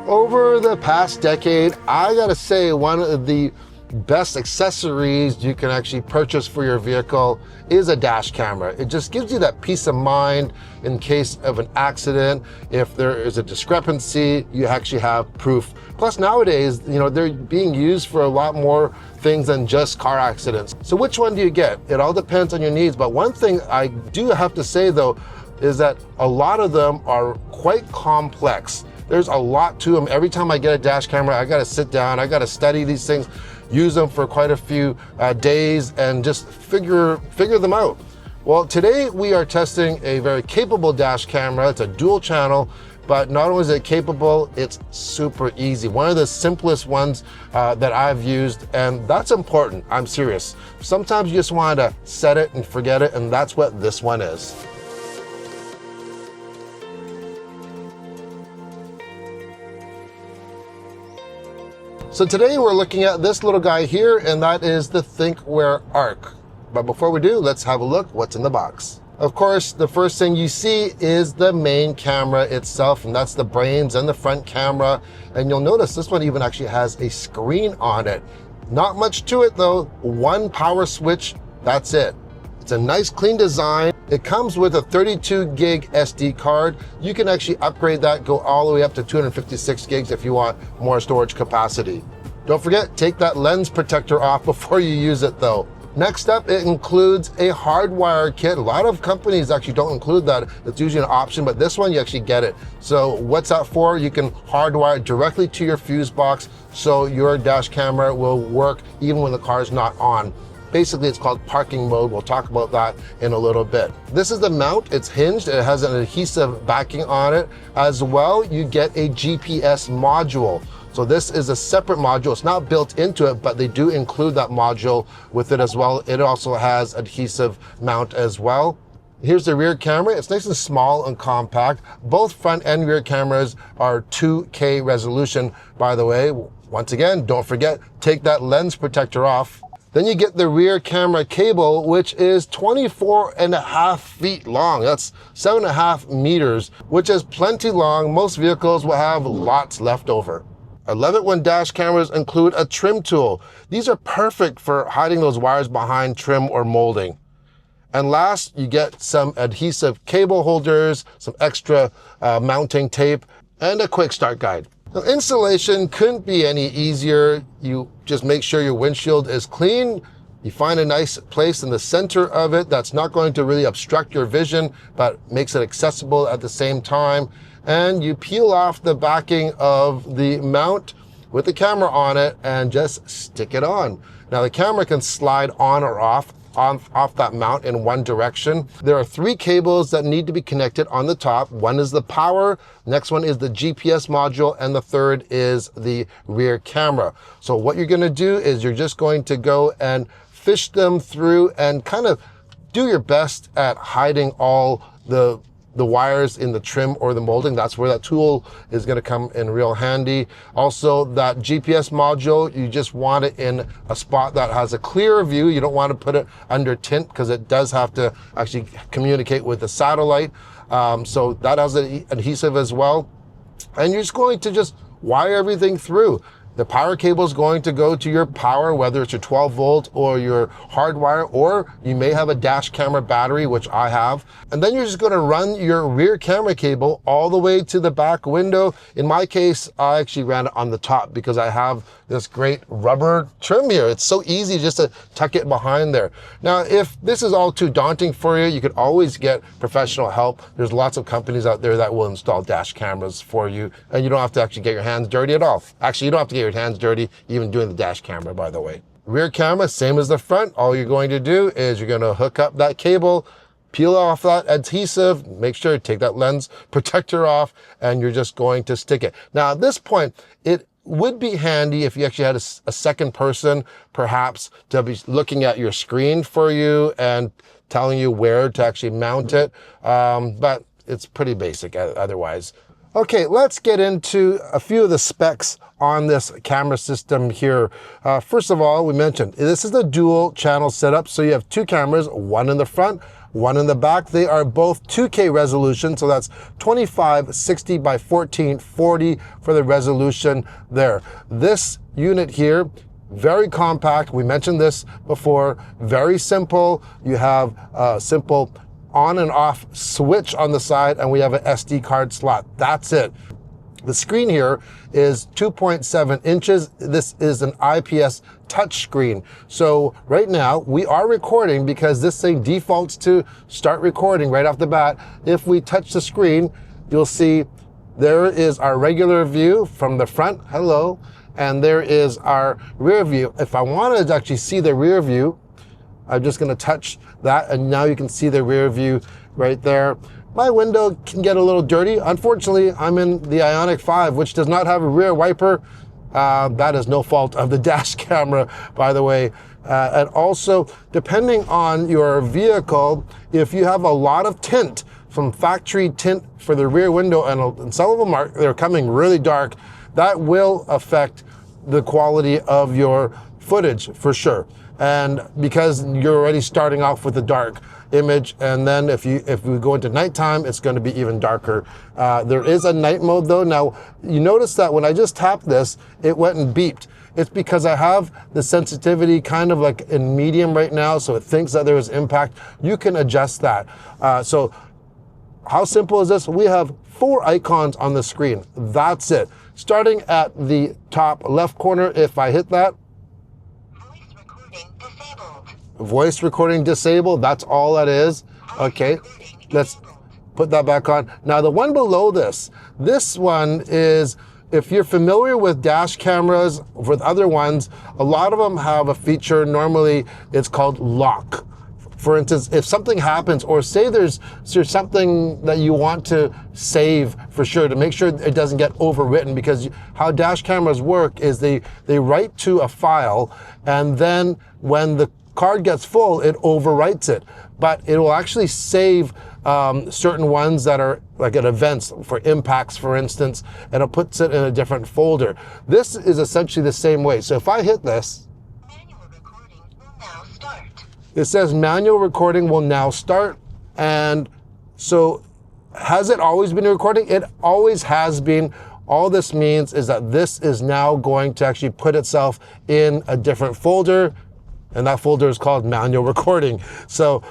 Over the past decade, I gotta say one of the best accessories you can actually purchase for your vehicle is a dash camera. It just gives you that peace of mind in case of an accident. If there is a discrepancy, you actually have proof. Plus nowadays, they're being used for a lot more things than just car accidents. So which one do you get? It all depends on your needs. But one thing I do have to say though, is that a lot of them are quite complex. There's a lot to them. Every time I get a dash camera, I gotta sit down, I gotta study these things, use them for quite a few days and just figure them out. Well, today we are testing a very capable dash camera. It's a dual channel, but not only is it capable, it's super easy. One of the simplest ones that I've used, and that's important, I'm serious. Sometimes you just want to set it and forget it, and that's what this one is. So today we're looking at this little guy here, and that is the Thinkware ARC. But before we do, let's have a look what's in the box. Of course, the first thing you see is the main camera itself, and that's the brains and the front camera. And you'll notice this one even actually has a screen on it. Not much to it though, one power switch, that's it. It's a nice clean design. It comes with a 32 gig SD card. You can actually upgrade that, go all the way up to 256 gigs if you want more storage capacity. Don't forget, take that lens protector off before you use it though. Next up, it includes a Hardwire kit. A lot of companies actually don't include that. It's usually an option, but this one you actually get it. So what's that for? You can hardwire it directly to your fuse box so your dash camera will work even when the car's not on. Basically, it's called parking mode. We'll talk about that in a little bit. This is the mount. It's hinged. It has an adhesive backing on it. As well, you get a GPS module. So this is a separate module. It's not built into it, but they do include that module with it as well. It also has adhesive mount as well. Here's the rear camera. It's nice and small and compact. Both front and rear cameras are 2K resolution, by the way. Once again, don't forget, take that lens protector off. Then you get the rear camera cable, which is 24.5 feet long. That's 7.5 meters, which is plenty long. Most vehicles will have lots left over. I love it when dash cameras include a trim tool. These are perfect for hiding those wires behind trim or molding. And last, you get some adhesive cable holders, some extra mounting tape, and a quick start guide. Now, installation couldn't be any easier. You just make sure your windshield is clean. You find a nice place in the center of it that's not going to really obstruct your vision, but makes it accessible at the same time. And you peel off the backing of the mount with the camera on it and just stick it on. Now the camera can slide on or off that mount in one direction. There are 3 cables that need to be connected on the top. One is the power, next one is the GPS module, and the third is the rear camera. So what you're gonna do is you're just going to go and fish them through and kind of do your best at hiding all the wires in the trim or the molding. That's where that tool is going to come in real handy. Also, that GPS module, you just want it in a spot that has a clear view. You don't want to put it under tint because it does have to actually communicate with the satellite. So that has an adhesive as well. And you're just going to just wire everything through. The power cable is going to go to your power, whether it's your 12 volt or your hardwire, or you may have a dash camera battery, which I have. And then you're just going to run your rear camera cable all the way to the back window. In my case, I actually ran it on the top because I have this great rubber trim here. It's so easy just to tuck it behind there. Now, if this is all too daunting for you, you could always get professional help. There's lots of companies out there that will install dash cameras for you, and you don't have to actually get your hands dirty at all. Actually, you don't have to get your hands dirty even doing the dash camera, by the way. Rear camera, same as the front. All you're going to do is you're going to hook up that cable, peel off that adhesive, make sure you take that lens protector off, and you're just going to stick it. Now, at this point, it would be handy if you actually had a second person, perhaps, to be looking at your screen for you and telling you where to actually mount it. But it's pretty basic otherwise. Okay, let's get into a few of the specs on this camera system here. First of all, we mentioned this is a dual channel setup. So you have 2 cameras, one in the front, one in the back. They are both 2K resolution, so that's 2560 by 1440 for the resolution there. This unit here, very compact. We mentioned this before. Very simple. You have a simple on and off switch on the side, and we have an SD card slot. That's it. The screen here is 2.7 inches. This is an IPS touch screen. So right now we are recording because this thing defaults to start recording right off the bat. If we touch the screen, you'll see there is our regular view from the front. Hello. And there is our rear view. If I wanted to actually see the rear view, I'm just going to touch that, and now you can see the rear view right there. My window can get a little dirty. Unfortunately, I'm in the Ioniq 5, which does not have a rear wiper. That is no fault of the dash camera, by the way. And also, depending on your vehicle, if you have a lot of tint, from factory tint for the rear window, and some of them they're coming really dark, that will affect the quality of your footage for sure. And because you're already starting off with a dark image, and then if we go into nighttime, it's going to be even darker. There is a night mode though. Now you notice that when I just tapped this, it went and beeped. It's because I have the sensitivity kind of like in medium right now, so it thinks that there is impact. You can adjust that. So how simple is this? We have 4 icons on the screen. That's it. Starting at the top left corner, if I hit that, voice recording disabled, that's all that is. Okay, let's put that back on. Now the one below this one is, if you're familiar with dash cameras, with other ones, a lot of them have a feature, normally it's called lock. For instance, if something happens, or say there's something that you want to save for sure, to make sure it doesn't get overwritten, because how dash cameras work is they write to a file, and then when the card gets full, it overwrites it. But it will actually save certain ones that are like at events, for impacts, for instance, and it puts it in a different folder. This is essentially the same way. So if I hit this, it says manual recording will now start. And so has it always been recording? It always has been. All this means is that this is now going to actually put itself in a different folder, and that folder is called manual recording. So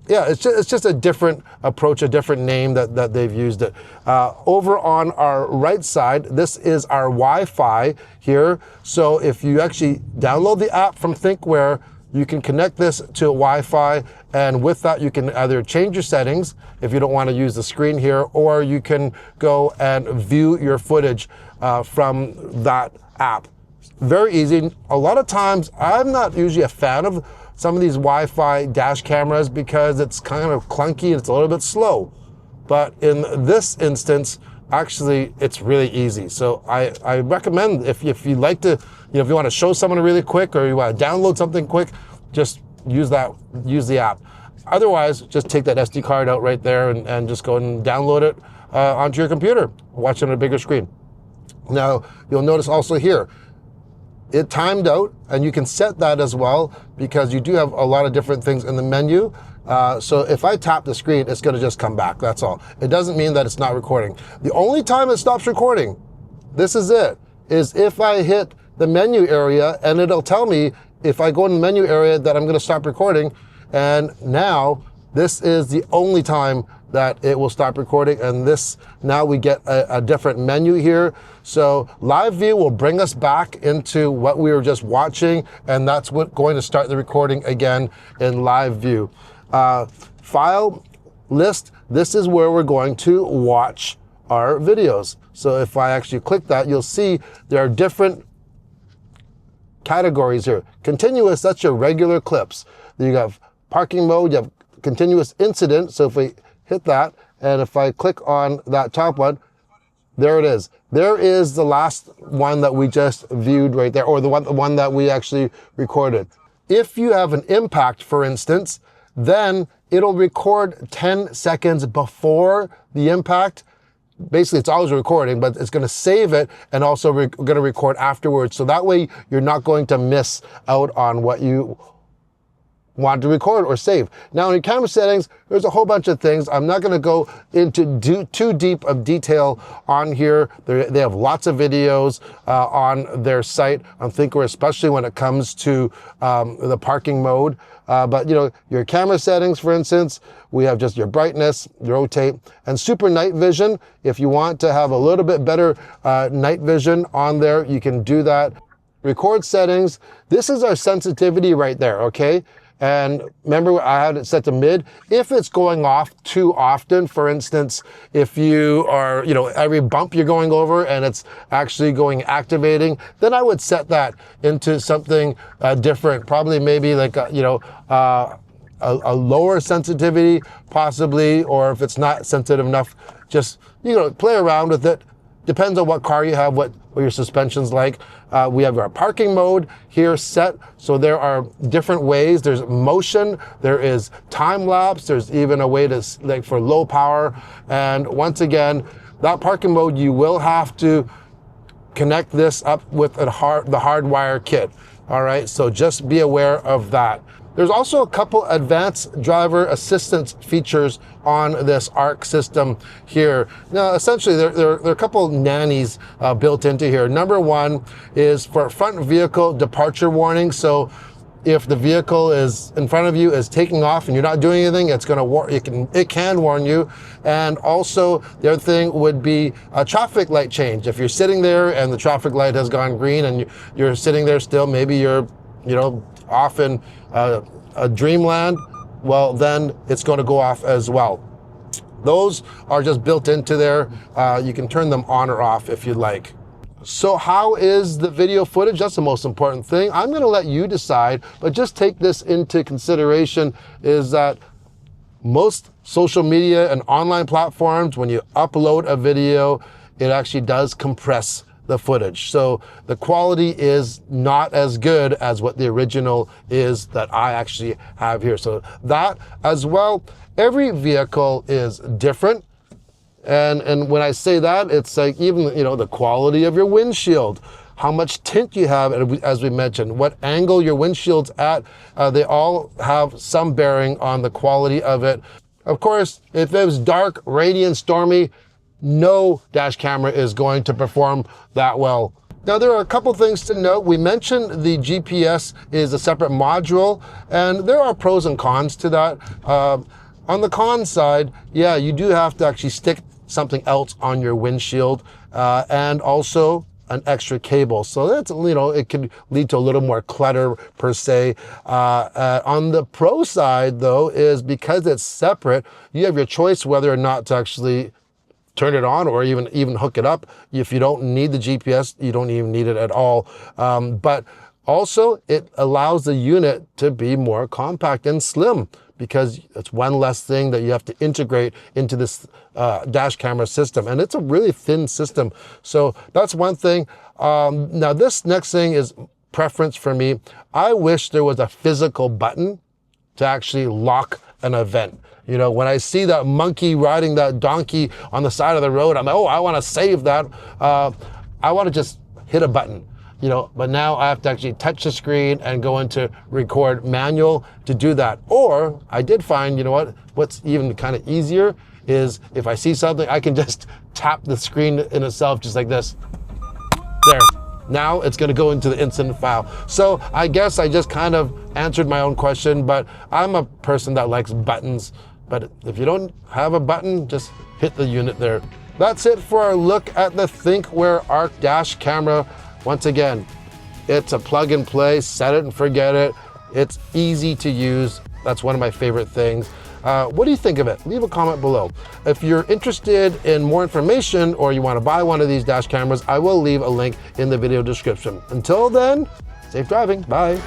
yeah, it's just a different approach, a different name that they've used it. Over on our right side, this is our Wi-Fi here. So if you actually download the app from Thinkware, you can connect this to Wi-Fi, and with that you can either change your settings if you don't want to use the screen here, or you can go and view your footage from that app. Very easy. A lot of times, I'm not usually a fan of some of these Wi-Fi dash cameras because it's kind of clunky and it's a little bit slow. But in this instance, actually, it's really easy. So I recommend, if you like to, if you want to show someone really quick, or you want to download something quick, just use the app. Otherwise, just take that SD card out right there and just go and download it onto your computer, watch it on a bigger screen. Now, you'll notice also here, it timed out, and you can set that as well, because you do have a lot of different things in the menu. So if I tap the screen, it's going to just come back. That's all. It doesn't mean that it's not recording. The only time it stops recording, this is it, is if I hit the menu area, and it'll tell me if I go in the menu area that I'm going to stop recording. And now this is the only time that it will stop recording. And this, now we get a different menu here. So live view will bring us back into what we were just watching, and that's what going to start the recording again in live view. File list, this is where we're going to watch our videos. So if I actually click that, you'll see there are different categories here. Continuous, that's your regular clips. You have parking mode, you have continuous incident. So if we hit that, and if I click on that top one, there it is. There is the last one that we just viewed right there, or the one that we actually recorded. If you have an impact, for instance, then it'll record 10 seconds before the impact. Basically, it's always recording, but it's going to save it, and also we're going to record afterwards. So that way you're not going to miss out on what you want to record or save. Now in your camera settings, there's a whole bunch of things. I'm not going to go into too deep of detail on here. They have lots of videos on their site on Thinkware, especially when it comes to the parking mode. But you know, your camera settings, for instance, we have just your brightness, your rotate, and super night vision. If you want to have a little bit better night vision on there, you can do that. Record settings, this is our sensitivity right there, okay? And remember, I had it set to mid. If it's going off too often, for instance, if you are, you know, every bump you're going over and it's actually activating, then I would set that into something different. Probably maybe like, a lower sensitivity possibly, or if it's not sensitive enough, just, you know, play around with it. Depends on what car you have, what your suspension's like. We have our parking mode here set. So there are different ways. There's motion, there is time lapse, there's even a way to, like, for low power. And once again, that parking mode, you will have to connect this up with the Hardwire kit. All right, so just be aware of that. There's also a couple advanced driver assistance features on this ARC system here. Now, essentially, there are a couple nannies built into here. Number one is for front vehicle departure warning. So if the vehicle is in front of you is taking off and you're not doing anything, it's going to it can warn you. And also the other thing would be a traffic light change. If you're sitting there and the traffic light has gone green and you're sitting there still, maybe you're, you know, off in a dreamland, well, then it's going to go off as well. Those are just built into there. You can turn them on or off if you'd like. So how is the video footage? That's the most important thing. I'm going to let you decide, but just take this into consideration, is that most social media and online platforms, when you upload a video, it actually does compress the footage. So the quality is not as good as what the original is that I actually have here. So that as well, every vehicle is different. And when I say that, it's like even, you know, the quality of your windshield, how much tint you have, as we mentioned, what angle your windshield's at, they all have some bearing on the quality of it. Of course, if it was dark, rainy, and stormy, no dash camera is going to perform that well. Now, there are a couple things to note. We mentioned the GPS is a separate module, and there are pros and cons to that. On the con side, yeah, you do have to actually stick something else on your windshield, and also an extra cable. So that's, you know, it could lead to a little more clutter per se. On the pro side though, is because it's separate, you have your choice whether or not to actually turn it on or even hook it up. If you don't need the GPS, you don't even need it at all. But also it allows the unit to be more compact and slim, because it's one less thing that you have to integrate into this dash camera system. And it's a really thin system. So that's one thing. Now this next thing is preference for me. I wish there was a physical button to actually lock an event. You know, when I see that monkey riding that donkey on the side of the road, I'm like, oh, I want to save that. I want to just hit a button. You know, but now I have to actually touch the screen and go into record manual to do that. Or I did find, you know what's even kind of easier is if I see something, I can just tap the screen in itself just like this. There. Now it's going to go into the incident file. So I guess I just kind of answered my own question, but I'm a person that likes buttons. But if you don't have a button, just hit the unit there. That's it for our look at the Thinkware ARC dash camera. Once again, it's a plug and play, set it and forget it. It's easy to use. That's one of my favorite things. What do you think of it? Leave a comment below. If you're interested in more information or you want to buy one of these dash cameras, I will leave a link in the video description. Until then, safe driving. Bye.